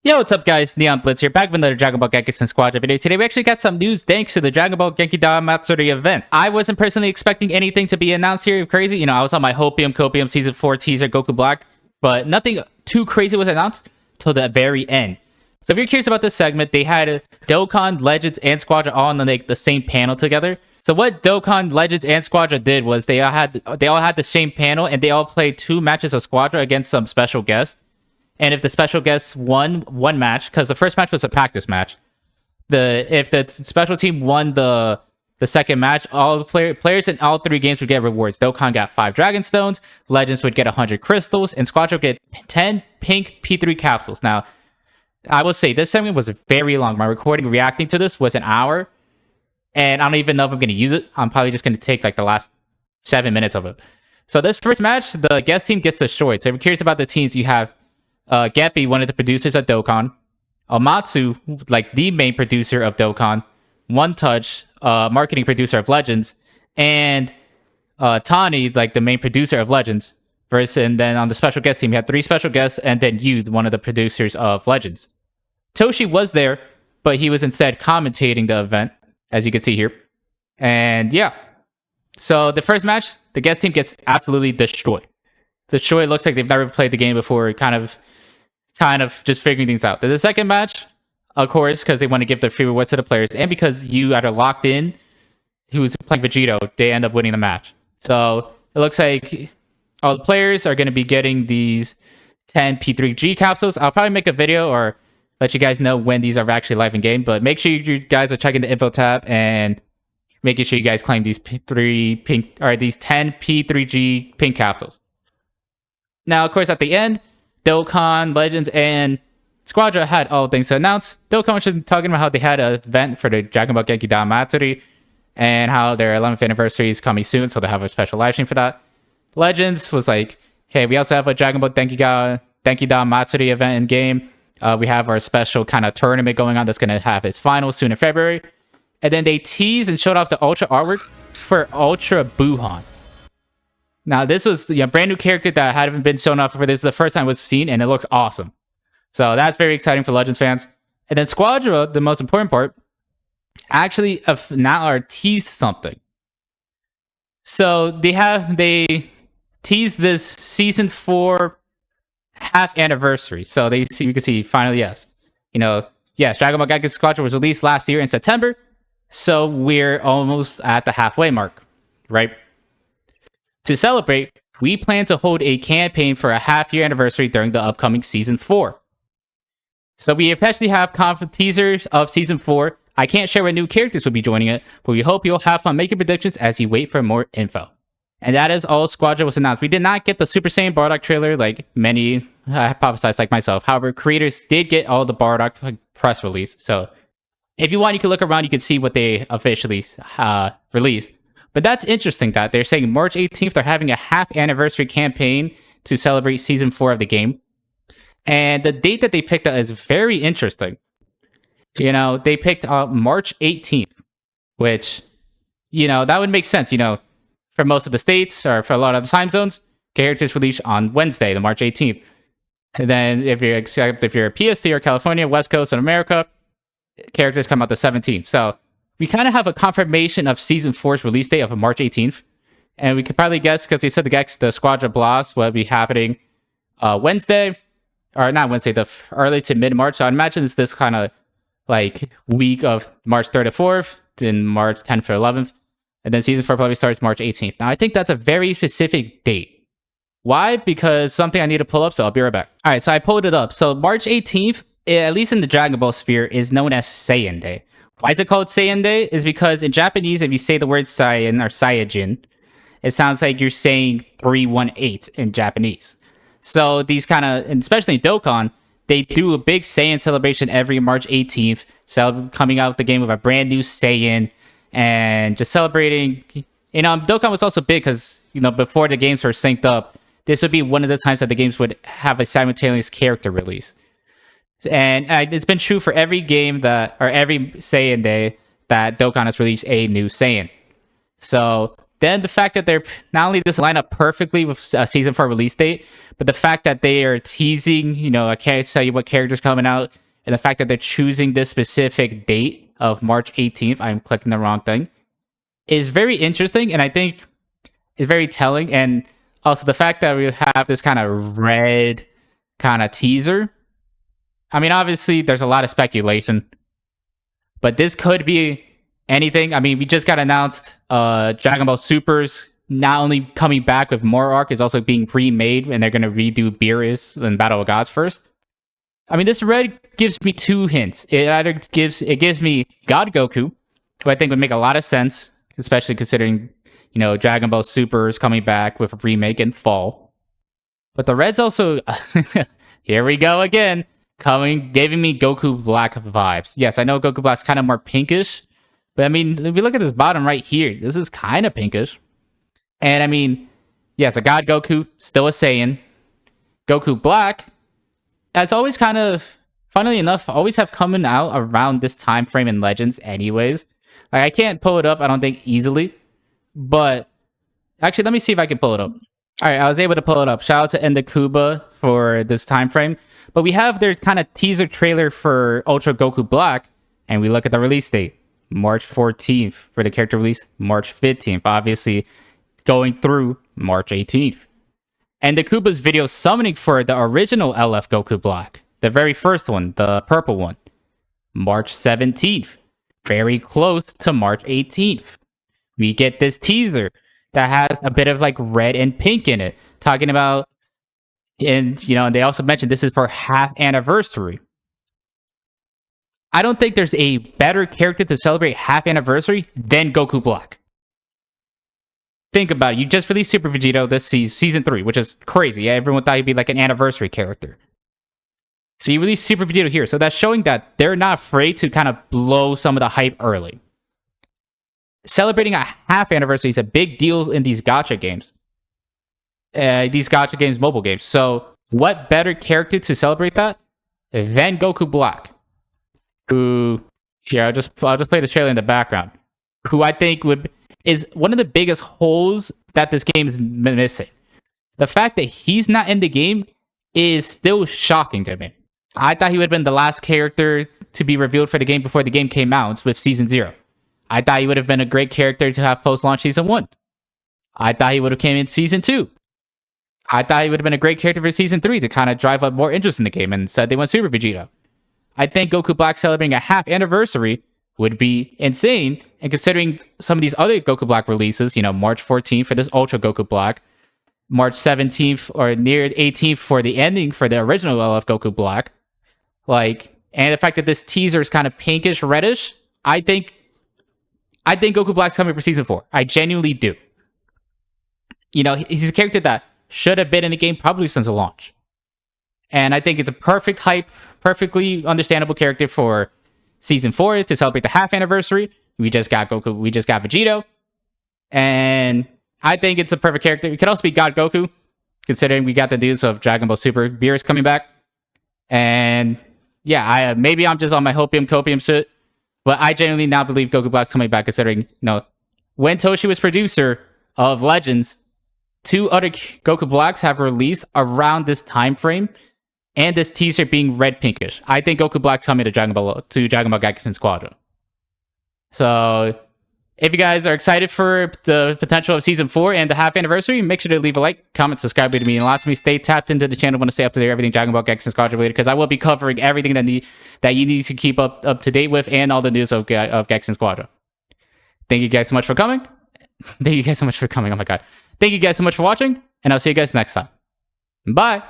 Yo, what's up guys? Neon Blitz here, back with another Dragon Ball Gekishin Squadra video. Today we actually got some news thanks to the Dragon Ball Genkidamatsuri event. I wasn't personally expecting anything to be announced here crazy. You know, I was on my Hopium Copium Season 4 teaser Goku Black, but nothing too crazy was announced till the very end. So if you're curious about this segment, they had Dokkan, Legends, and Squadra all on the same panel together. So what Dokkan, Legends, and Squadra did was they all had the same panel, and they all played 2 matches of Squadra against some special guests. And if the special guests won one match, because the first match was a practice match, if the special team won the second match, all the players in all 3 games would get rewards. Dokkan got 5 Dragon Stones, Legends would get 100 Crystals, and Squadra would get 10 pink P3 capsules. Now, I will say, this segment was very long. My recording reacting to this was an hour, and I don't even know if I'm going to use it. I'm probably just going to take like the last 7 minutes of it. So this first match, the guest team gets destroyed. So if you're curious about the teams, you have Geppy, one of the producers of Dokkan, Amatsu, like the main producer of Dokkan, One Touch, marketing producer of Legends, and Tani, like the main producer of Legends. And then on the special guest team, you had 3 special guests, and then you, one of the producers of Legends. Toshi was there, but he was instead commentating the event, as you can see here. And yeah, so the first match, the guest team gets absolutely destroyed. Destroyed looks like they've never played the game before, kind of just figuring things out. The second match, of course, because they want to give the free rewards to the players, and because you are locked in, who's playing Vegito, they end up winning the match. So it looks like all the players are going to be getting these 10 P3G capsules. I'll probably make a video or let you guys know when these are actually live in game, but make sure you guys are checking the info tab and making sure you guys claim these these 10 P3G pink capsules. Now, of course, at the end, Dokkan, Legends, and Squadra had all things to announce. Dokkan was just talking about how they had an event for the Dragon Ball Genkidamatsuri and how their 11th anniversary is coming soon, so they have a special live stream for that. Legends was like, hey, we also have a Dragon Ball Genkidamatsuri event in game. We have our special kind of tournament going on that's going to have its finals soon in February. And then they teased and showed off the Ultra artwork for Ultra Buhan. Now, this was a brand new character that hadn't been shown off for this. The first time it was seen, and it looks awesome. So that's very exciting for Legends fans. And then Squadra, the most important part, actually now teased something. So they teased this season 4 half anniversary. So you can see finally, yes, Dragon Ball Gekishin Squadra was released last year in September. So we're almost at the halfway mark, right? To celebrate, we plan to hold a campaign for a half-year anniversary during the upcoming Season 4. So we officially have teasers of Season 4. I can't share what new characters will be joining it, but we hope you'll have fun making predictions as you wait for more info. And that is all Squadra was announced. We did not get the Super Saiyan Bardock trailer like many hypothesized like myself. However, creators did get all the Bardock press release. So if you want, you can look around, you can see what they officially released. But that's interesting that they're saying March 18th, they're having a half anniversary campaign to celebrate Season 4 of the game. And the date that they picked out is very interesting. They picked March 18th, which, that would make sense, for most of the states or for a lot of the time zones, characters release on Wednesday, the March 18th. And then if you're a PST or California, West Coast, and America, characters come out the 17th. So we kind of have a confirmation of Season 4's release date of March 18th. And we could probably guess, because they said the Squadra Blast will be happening Wednesday, or not Wednesday, the early to mid-March. So I imagine it's this kind of like week of March 3rd to 4th, then March 10th or 11th. And then Season 4 probably starts March 18th. Now, I think that's a very specific date. Why? Because something I need to pull up, so I'll be right back. All right, so I pulled it up. So March 18th, at least in the Dragon Ball sphere, is known as Saiyan Day. Why is it called Saiyan Day? Is because in Japanese, if you say the word Saiyan or Saiyajin, it sounds like you're saying 318 in Japanese. So these kind of, especially in Dokkan, they do a big Saiyan celebration every March 18th, coming out with the game with a brand new Saiyan and just celebrating. Dokkan was also big because, before the games were synced up, this would be one of the times that the games would have a simultaneous character release. And it's been true for every game every Saiyan Day that Dokkan has released a new Saiyan. So Then the fact that they're not only this line up perfectly with a season 4 release date, but the fact that they are teasing, I can't tell you what character's coming out, and the fact that they're choosing this specific date of March 18th, I'm clicking the wrong thing, is very interesting, and I think is very telling. And also the fact that we have this kind of red kind of teaser. I mean, obviously, there's a lot of speculation, but this could be anything. I mean, we just got announced Dragon Ball Super's not only coming back with more arc, is also being remade, and they're going to redo Beerus and Battle of Gods first. I mean, this red gives me two hints. It gives me God Goku, who I think would make a lot of sense, especially considering, Dragon Ball Super is coming back with a remake in fall. But the red's also, here we go again, giving me Goku Black vibes. Yes, I know Goku Black's kind of more pinkish, but I mean, if you look at this bottom right here, this is kind of pinkish. And I mean, yes, a God Goku, still a Saiyan. Goku Black, as always, kind of, funnily enough, always have coming out around this time frame in Legends anyways. Like, I can't pull it up, I don't think, easily. But, actually, let me see if I can pull it up. Alright, I was able to pull it up. Shout out to Endakuba for this time frame. But we have their kind of teaser trailer for Ultra Goku Black, and we look at the release date. March 14th for the character release, March 15th. Obviously, going through March 18th. And the Kuba's video summoning for the original LF Goku Black, the very first one, the purple one, March 17th. Very close to March 18th. We get this teaser that has a bit of like red and pink in it, talking about, and they also mentioned this is for half anniversary. I don't think there's a better character to celebrate half anniversary than Goku Black. Think about it. You just released Super Vegito this season 3, which is crazy. Everyone thought he'd be like an anniversary character. So you released Super Vegito here. So that's showing that they're not afraid to kind of blow some of the hype early. Celebrating a half anniversary is a big deal in these gacha games. Mobile games. So what better character to celebrate that than Goku Black? Who, here, I'll just play the trailer in the background. Who I think is one of the biggest holes that this game is missing. The fact that he's not in the game is still shocking to me. I thought he would have been the last character to be revealed for the game before the game came out with Season 0. I thought he would have been a great character to have post-launch Season 1. I thought he would have came in Season 2. I thought he would have been a great character for Season 3 to kind of drive up more interest in the game, and instead they went Super Vegito. I think Goku Black celebrating a half anniversary would be insane, and considering some of these other Goku Black releases, March 14th for this Ultra Goku Black, March 17th or near 18th for the ending for the original LF Goku Black, and the fact that this teaser is kind of pinkish reddish, I think Goku Black's coming for Season 4. I genuinely do. He's a character that should have been in the game probably since the launch. And I think it's a perfect hype, perfectly understandable character for Season 4 to celebrate the half anniversary. We just got Goku, we just got Vegito. And I think it's a perfect character. It could also be God Goku, considering we got the news of Dragon Ball Super Beerus coming back. And yeah, maybe I'm just on my hopium copium shit, but I genuinely now believe Goku Black's coming back, considering, when Toshi was producer of Legends, 2 other Goku Blacks have released around this time frame, and this teaser being red pinkish. I think Goku Black's coming to Dragon Ball Gekishin Squadra. So, if you guys are excited for the potential of Season 4 and the half anniversary, make sure to leave a like, comment, subscribe to me, and lots of me. Stay tapped into the channel. Want to stay up to date everything Dragon Ball Gekishin Squadra related, because I will be covering everything that you need to keep up to date with, and all the news of Gekishin Squadra. Thank you guys so much for coming. Oh my god. Thank you guys so much for watching, and I'll see you guys next time. Bye!